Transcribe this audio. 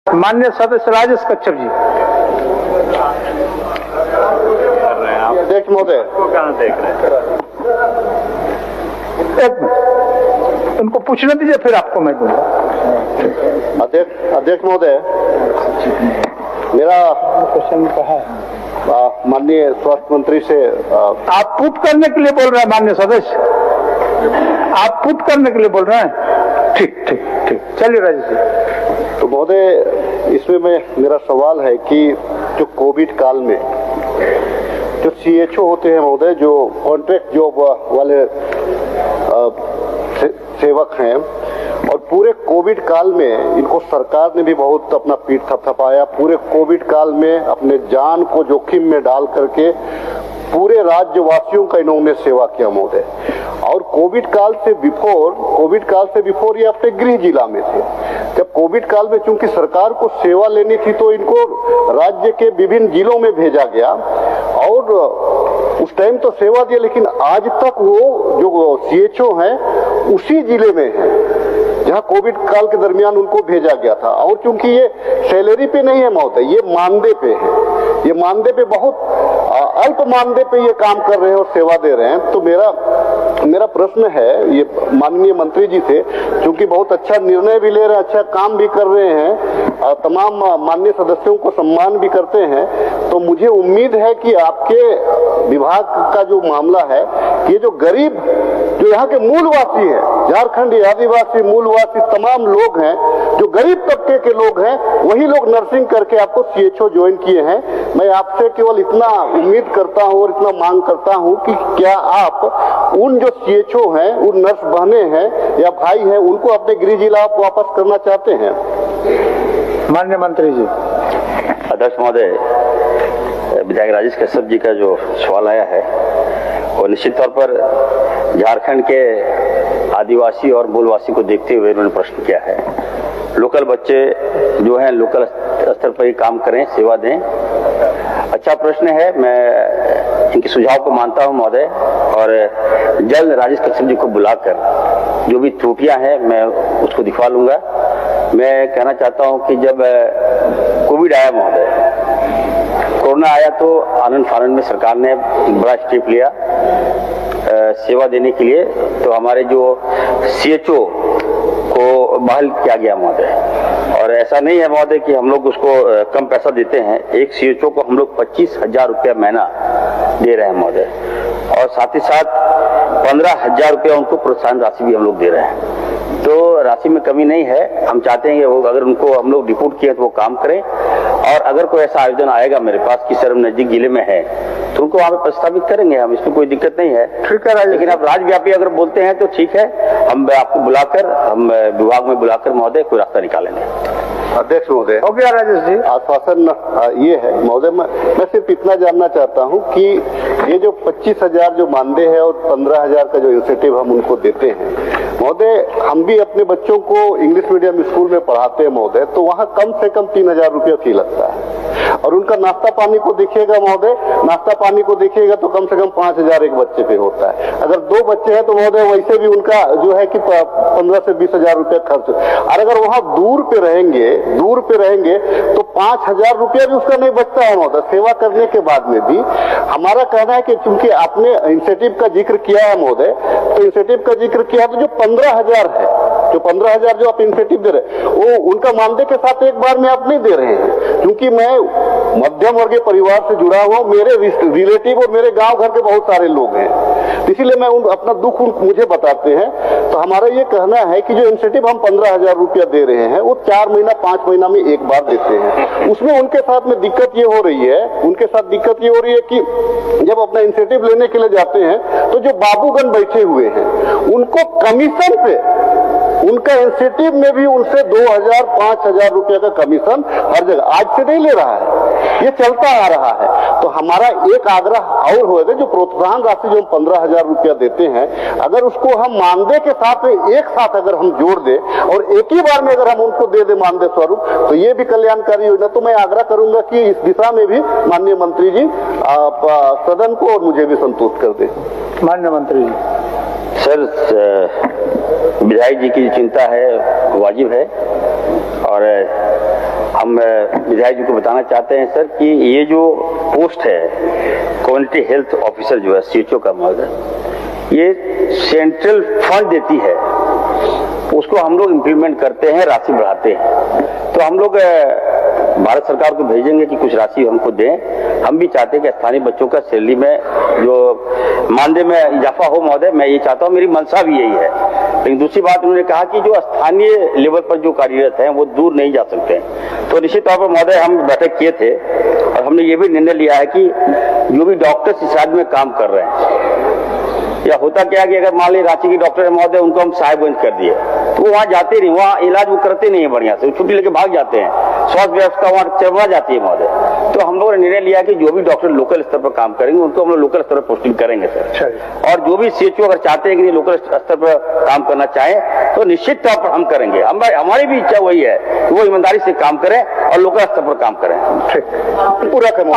माननीय सदस्य राजेश कच्छप जी। अध्यक्ष महोदय को कहाँ देख रहे हैं? एक मिनट, उनको पूछने दीजिए, फिर आपको मैं दूंगा। अध्यक्ष महोदय, मेरा क्वेश्चन कहा माननीय स्वास्थ्य मंत्री से आप पुट करने के लिए बोल रहे हैं माननीय सदस्य, आप पुट करने के लिए बोल रहे हैं? ठीक ठीक ठीक, चलिए राजेश जी। तो महोदय, इसमें मेरा सवाल है कि जो कोविड काल में जो CHO होते हैं महोदय, जो कॉन्ट्रैक्ट जॉब वाले सेवक हैं, और पूरे कोविड काल में इनको सरकार ने भी बहुत अपना पीठ थपथपाया। पूरे कोविड काल में अपने जान को जोखिम में डाल करके पूरे राज्यवासियों का इन्होंने सेवा किया महोदय। और कोविड काल से बिफोर ये अपने गृह जिला में थे। जब कोविड काल में चूंकि सरकार को सेवा लेनी थी तो इनको राज्य के विभिन्न जिलों में भेजा गया और उस टाइम तो सेवा दिया, लेकिन आज तक वो जो CHO हैं उसी जिले में है जहां कोविड काल के दरमियान उनको भेजा गया था। और चूंकि ये सैलरी पे नहीं है महोदय, ये मानदेय पे है, ये मानदेय पे बहुत अल्प मानदेय पे ये काम कर रहे हैं और सेवा दे रहे हैं। तो मेरा प्रश्न है ये माननीय मंत्री जी से, क्योंकि बहुत अच्छा निर्णय भी ले रहे हैं, अच्छा काम भी कर रहे हैं, तमाम माननीय सदस्यों को सम्मान भी करते हैं, तो मुझे उम्मीद है कि आपके विभाग का जो मामला है, ये जो गरीब, जो यहाँ के मूलवासी है, झारखंडी आदिवासी मूलवासी तमाम लोग हैं, जो गरीब तबके के लोग हैं, वही लोग नर्सिंग करके आपको CHO ज्वाइन किए हैं। मैं आपसे केवल इतना उम्मीद करता हूँ और इतना मांग करता हूँ कि क्या आप उन जो CHO हैं, उन नर्स बहने हैं या भाई हैं, उनको अपने गृह जिला आप वापस करना चाहते हैं? माननीय मंत्री जी। अध्यक्ष महोदय, विधायक राजेश कश्यप जी का जो सवाल आया है वो निश्चित तौर पर झारखंड के आदिवासी और मूलवासी को देखते हुए उन्होंने प्रश्न किया है। लोकल बच्चे जो हैं लोकल स्तर पर ही काम करें, सेवा दें, अच्छा प्रश्न है। मैं इनके सुझाव को मानता हूं महोदय, और जल्द राजेश कश्यप जी को बुलाकर जो भी त्रुटियां हैं मैं उसको दिखवा लूंगा। मैं कहना चाहता हूं कि जब कोविड आया महोदय, कोरोना आया, तो आनंद फानंद में सरकार ने बड़ा स्टेप लिया सेवा देने के लिए। तो हमारे जो CHO को बहाल किया गया महोदय, और ऐसा नहीं है महोदय कि हम लोग उसको कम पैसा देते हैं। एक CHO को हम लोग 25,000 रुपया महीना दे रहे हैं महोदय, और साथ ही साथ 15,000 रुपया उनको प्रोत्साहन राशि भी हम लोग दे रहे हैं। तो राशि में कमी नहीं है। हम चाहते हैं कि वो अगर उनको हम लोग डिपोर्ट किए तो वो काम करें, और अगर कोई ऐसा आयोजन आएगा मेरे पास कि सर नजदीक जिले में है तो उनको वहां पे प्रस्तावित करेंगे हम, इसमें कोई दिक्कत नहीं है। ठीक है, लेकिन आप राज्यव्यापी अगर बोलते हैं तो ठीक है, हम आपको बुलाकर, हम विभाग में बुलाकर महोदय कोई रास्ता निकालेंगे। अध्यक्ष महोदय, हो गया राजेश जी। आश्वासन ये है महोदय, मैं सिर्फ इतना जानना चाहता हूं कि ये जो 25,000 जो मानदेय है और 15,000 का जो इंसेंटिव हम उनको देते हैं महोदय, हम भी अपने बच्चों को इंग्लिश मीडियम स्कूल में पढ़ाते हैं महोदय, तो वहाँ कम से कम 3,000 रुपया फी लगता है। और उनका नाश्ता पानी को देखिएगा महोदय, नाश्ता पानी को देखिएगा तो कम से कम 5,000 एक बच्चे पे होता है। अगर 2 बच्चे हैं तो महोदय वैसे भी उनका जो है कि 15 से 20,000 रुपया खर्च। और अगर वहाँ दूर पे रहेंगे तो 5,000 रुपया भी उसका नहीं बचता है महोदय, सेवा करने के बाद में भी। हमारा कहना है कि चूंकि आपने इंसेंटिव का जिक्र किया है महोदय, तो इंसेंटिव का जिक्र किया है तो जो 15,000 है, जो 15,000 जो आप इंसेंटिव दे रहे हैं, वो उनका मानदेय के साथ एक बार में आप नहीं दे रहे हैं। क्योंकि मैं मध्यम वर्गीय परिवार से जुड़ा हुआ, मेरे रिलेटिव और मेरे गांव घर के बहुत सारे लोग हैं, इसीलिए मैं अपना दुख मुझे बताते हैं। तो हमारा ये कहना है कि जो इंसेंटिव हम 15,000 रुपया दे रहे हैं वो 4 महीना 5 महीना में एक बार देते हैं। उसमें उनके साथ में दिक्कत ये हो रही है कि जब अपना इंसेंटिव लेने के लिए जाते हैं तो जो बाबूगण बैठे हुए हैं उनको कमीशन पे, उनका इंसेंटिव में भी उनसे 2,000 5,000 रुपया का कमीशन हर जगह आज से नहीं ले रहा है, ये चलता आ रहा है। तो हमारा एक आग्रह और होगा, जो प्रोत्साहन राशि जो हम 15,000 रुपया देते हैं, अगर उसको हम मानदेय के साथ एक साथ अगर हम जोड़ दे और एक ही बार में अगर हम उनको दे दे मानदेय स्वरूप, तो ये भी कल्याणकारी योजना। तो मैं आग्रह करूंगा कि इस दिशा में भी माननीय मंत्री जी आप सदन को और मुझे भी संतुष्ट कर दे। माननीय मंत्री जी। सर, विधायक जी की चिंता है वाजिब है, और हम विधायक जी को बताना चाहते हैं सर कि ये जो पोस्ट है कम्युनिटी हेल्थ ऑफिसर जो है सीएचओ का महोदय, ये सेंट्रल फंड देती है, उसको हम लोग इम्प्लीमेंट करते हैं, राशि बढ़ाते हैं। तो हम लोग भारत सरकार को भेजेंगे कि कुछ राशि हमको दें। हम भी चाहते हैं कि स्थानीय बच्चों का सैलरी में जो मानदेय में इजाफा हो महोदय, मैं ये चाहता हूँ, मेरी मंशा भी यही है। लेकिन दूसरी बात उन्होंने कहा कि जो स्थानीय लेवल पर जो कार्यरत हैं वो दूर नहीं जा सकते। तो निश्चित तौर पर महोदय हम बैठक किए थे और हमने ये भी निर्णय लिया है कि जो भी डॉक्टर्स इस राज्य में काम कर रहे हैं, या होता क्या कि अगर मान ली रांची के डॉक्टर है महोदय, उनको हम साहेबगंज कर दिए तो वो वहां जाते नहीं, वहां इलाज वो करते नहीं है बढ़िया से, छुट्टी लेके भाग जाते हैं, स्वास्थ्य व्यवस्था वहां चरमरा जाती है महोदय। तो हम लोगों ने निर्णय लिया कि जो भी डॉक्टर लोकल स्तर पर काम करेंगे उनको हम लोग लोकल स्तर पर पोस्टिंग करेंगे सर। और जो भी सीएचओ अगर चाहते हैं कि लोकल स्तर पर काम करना चाहें तो निश्चित तौर पर हम करेंगे। हमारी भी इच्छा वही है कि वो ईमानदारी से काम करें और लोकल स्तर पर काम करें। पूरा करें।